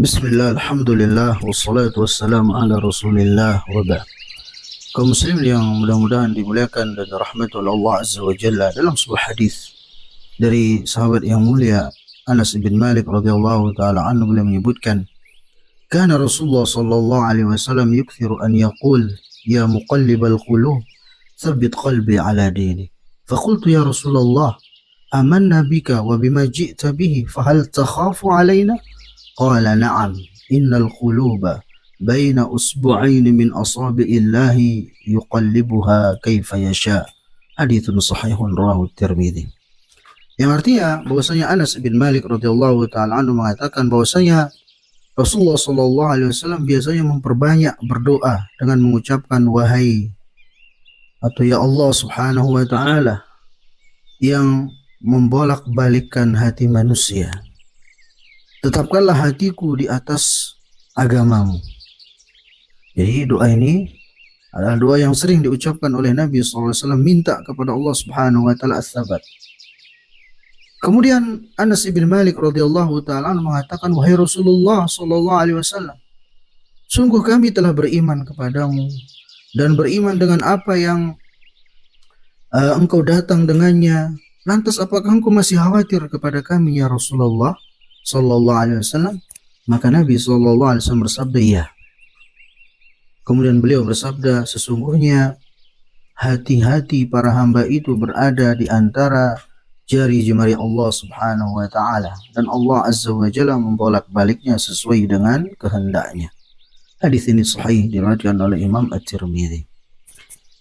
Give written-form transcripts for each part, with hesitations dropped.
Bismillah, alhamdulillah, wassalatu wassalamu ala rasulillah wa ba'd. Kaum muslim yang mudah-mudahan dimuliakan dan dirahmati oleh Allah Azza wa Jalla, dalam sebuah hadis dari sahabat yang mulia Anas bin Malik radhiyallahu taala anhu, beliau menyebutkan, kana Rasulullah sallallahu alaihi wasallam yukthiru an yaqul ya muqallibal qulub tsabbit qalbi ala dinik. Faqultu ya Rasulullah, amanna bika wa bima ji'ta bihi fahal takhafu alaina? Qala na'am, innal quluba baina usbu'ain min asabi'illahi yuqallibuha kaifa yasha. Haditsun sahihun rawahu Tirmidzi. Yang artinya bahwasanya Anas bin Malik radhiyallahu taala anhu mengatakan bahwasanya Rasulullah sallallahu alaihi wasallam biasanya memperbanyak berdoa dengan mengucapkan wahai atau ya Allah subhanahu wa taala yang membolak-balikkan hati manusia, tetapkanlah hatiku di atas agamamu. Jadi doa ini adalah doa yang sering diucapkan oleh Nabi SAW, minta kepada Allah Subhanahu wa taala as-sabat. Kemudian Anas bin Malik radhiyallahu taala mengatakan, wahai Rasulullah sallallahu alaihi wasallam, sungguh kami telah beriman kepadamu dan beriman dengan apa yang engkau datang dengannya. Lantas apakah engkau masih khawatir kepada kami ya Rasulullah sallallahu alaihi wasallam? Maka Nabi sallallahu alaihi wasallam bersabda, iya. Kemudian beliau bersabda, sesungguhnya hati-hati para hamba itu berada di antara jari jemari Allah subhanahu wa ta'ala, dan Allah azza wa jalla membolak-baliknya sesuai dengan kehendaknya. Hadis ini sahih diriwayatkan oleh Imam At-Tirmidzi.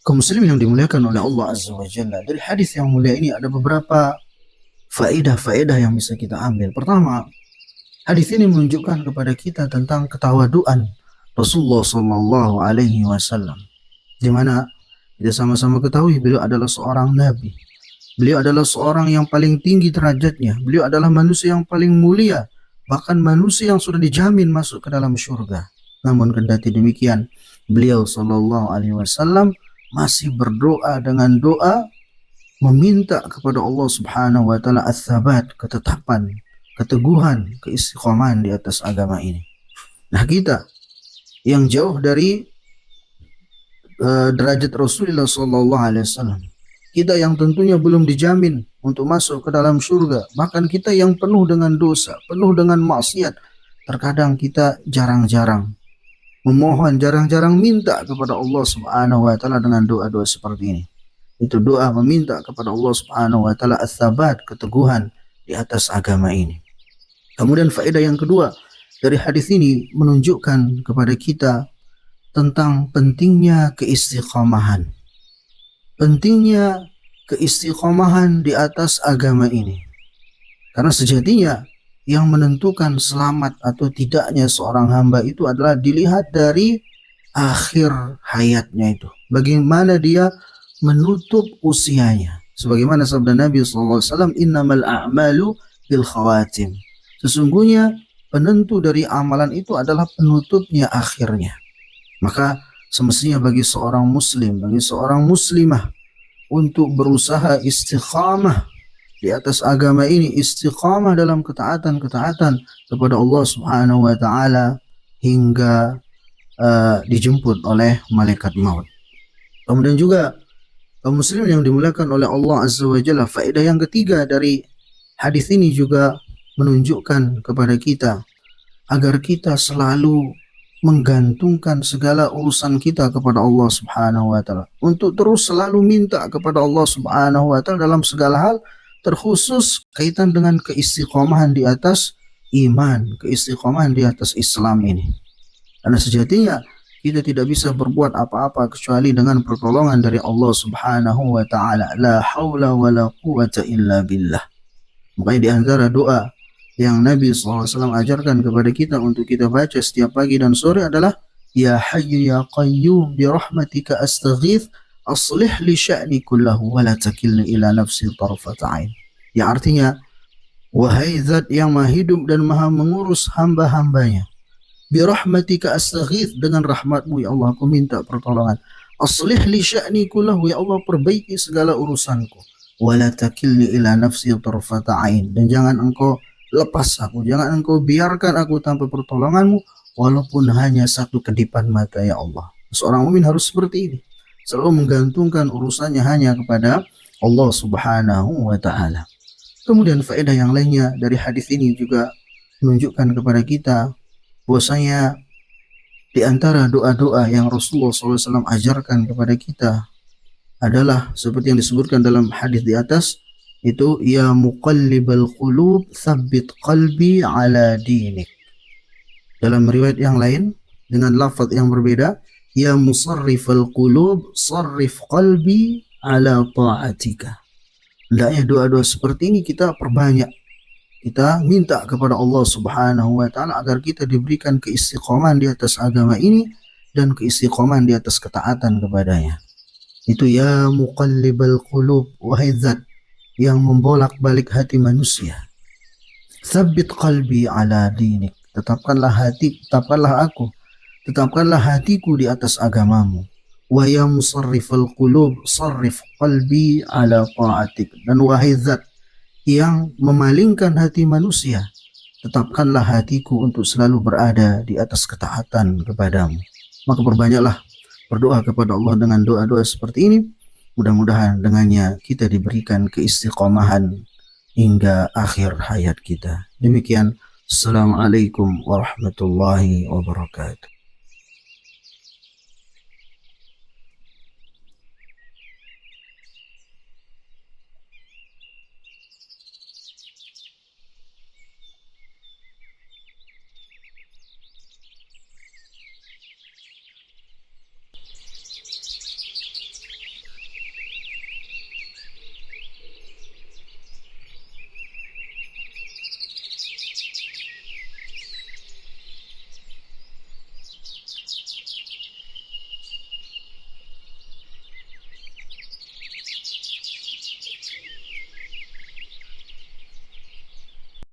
Kaum muslimin yang dimuliakan oleh Allah azza wa jalla, dari hadis yang mulia ini ada beberapa faedah-faedah yang bisa kita ambil. Pertama, hadis ini menunjukkan kepada kita tentang ketawaduan Rasulullah sallallahu alaihi wasallam, di mana kita sama-sama ketahui beliau adalah seorang nabi. Beliau adalah seorang yang paling tinggi derajatnya. Beliau adalah manusia yang paling mulia, bahkan manusia yang sudah dijamin masuk ke dalam syurga. Namun kendati demikian, beliau sallallahu alaihi wasallam masih berdoa dengan doa meminta kepada Allah subhanahu wa ta'ala as-sabat, ketetapan, keteguhan, keistiqomahan di atas agama ini. Nah, kita yang jauh dari derajat Rasulullah sallallahu alaihi wasallam, kita yang tentunya belum dijamin untuk masuk ke dalam surga, bahkan kita yang penuh dengan dosa, penuh dengan maksiat, terkadang kita jarang-jarang memohon, jarang-jarang minta kepada Allah subhanahu wa ta'ala dengan doa-doa seperti ini. Itu doa meminta kepada Allah subhanahu wa ta'ala as-sabat, keteguhan di atas agama ini. Kemudian faedah yang kedua dari hadis ini menunjukkan kepada kita tentang pentingnya keistiqomahan. Pentingnya keistiqomahan di atas agama ini. Karena sejatinya yang menentukan selamat atau tidaknya seorang hamba itu adalah dilihat dari akhir hayatnya itu. Bagaimana dia menutup usianya. Sebagaimana sabda Nabi SAW, innamal a'malu bil khawatim. Sesungguhnya penentu dari amalan itu adalah penutupnya akhirnya. Maka semestinya bagi seorang muslim, bagi seorang muslimah untuk berusaha istiqamah di atas agama ini, istiqamah dalam ketaatan-ketaatan kepada Allah Subhanahu wa taala hingga dijemput oleh malaikat maut. Kemudian juga kaum muslim yang dimuliakan oleh Allah Azza wa Jalla, faedah yang ketiga dari hadis ini juga menunjukkan kepada kita agar kita selalu menggantungkan segala urusan kita kepada Allah Subhanahu wa taala, untuk terus selalu minta kepada Allah Subhanahu wa taala dalam segala hal, terkhusus kaitan dengan keistiqomahan di atas iman, keistiqomahan di atas Islam ini. Karena sejatinya kita tidak bisa berbuat apa-apa kecuali dengan pertolongan dari Allah Subhanahu wa taala. La haula wala quwata illa billah. Makanya di antara doa yang Nabi SAW ajarkan kepada kita untuk kita baca setiap pagi dan sore adalah, ya hayyu ya qayyum bi rahmatika astaghith aslih li sya'ni kullahu wa la takilni ila nafsi tarfata ain. Yang artinya, wahai zat yang maha hidup dan maha mengurus hamba-hambanya, bi rahmatika astaghith, dengan rahmatmu ya Allah aku minta pertolongan, aslih li sya'ni kullahu, ya Allah perbaiki segala urusanku, wa la takilni ila nafsi tarfata ain, dan jangan engkau lepas aku, jangan engkau biarkan aku tanpa pertolonganmu, walaupun hanya satu kedipan mata, ya Allah. Seorang mukmin harus seperti ini, selalu menggantungkan urusannya hanya kepada Allah Subhanahu wa taala. Kemudian faedah yang lainnya dari hadis ini juga menunjukkan kepada kita bahwasanya di antara doa-doa yang Rasulullah SAW ajarkan kepada kita adalah seperti yang disebutkan dalam hadis di atas, itu ya muqallibal qulub tsabbit qalbi ala dinik. Dalam riwayat yang lain dengan lafaz yang berbeda, ya musarrifal qulub sarrif qalbi ala ta'atika. Hendaknya doa-doa seperti ini kita perbanyak. Kita minta kepada Allah Subhanahu wa taala agar kita diberikan keistiqomahan di atas agama ini dan keistiqomahan di atas ketaatan kepadanya. Itu ya muqallibal qulub, wahai zat yang membolak-balik hati manusia. Tsabbit qalbi ala dinik. Tetapkanlah aku, tetapkanlah hatiku di atas agamamu. Wa ya musarrifal qulub, sarrif qalbi ala ta'atik. Dan wahai zat yang memalingkan hati manusia, tetapkanlah hatiku untuk selalu berada di atas ketaatan kepadamu. Maka perbanyaklah berdoa kepada Allah dengan doa-doa seperti ini. Mudah-mudahan dengannya kita diberikan keistiqomahan hingga akhir hayat kita. Demikian. Assalamualaikum warahmatullahi wabarakatuh.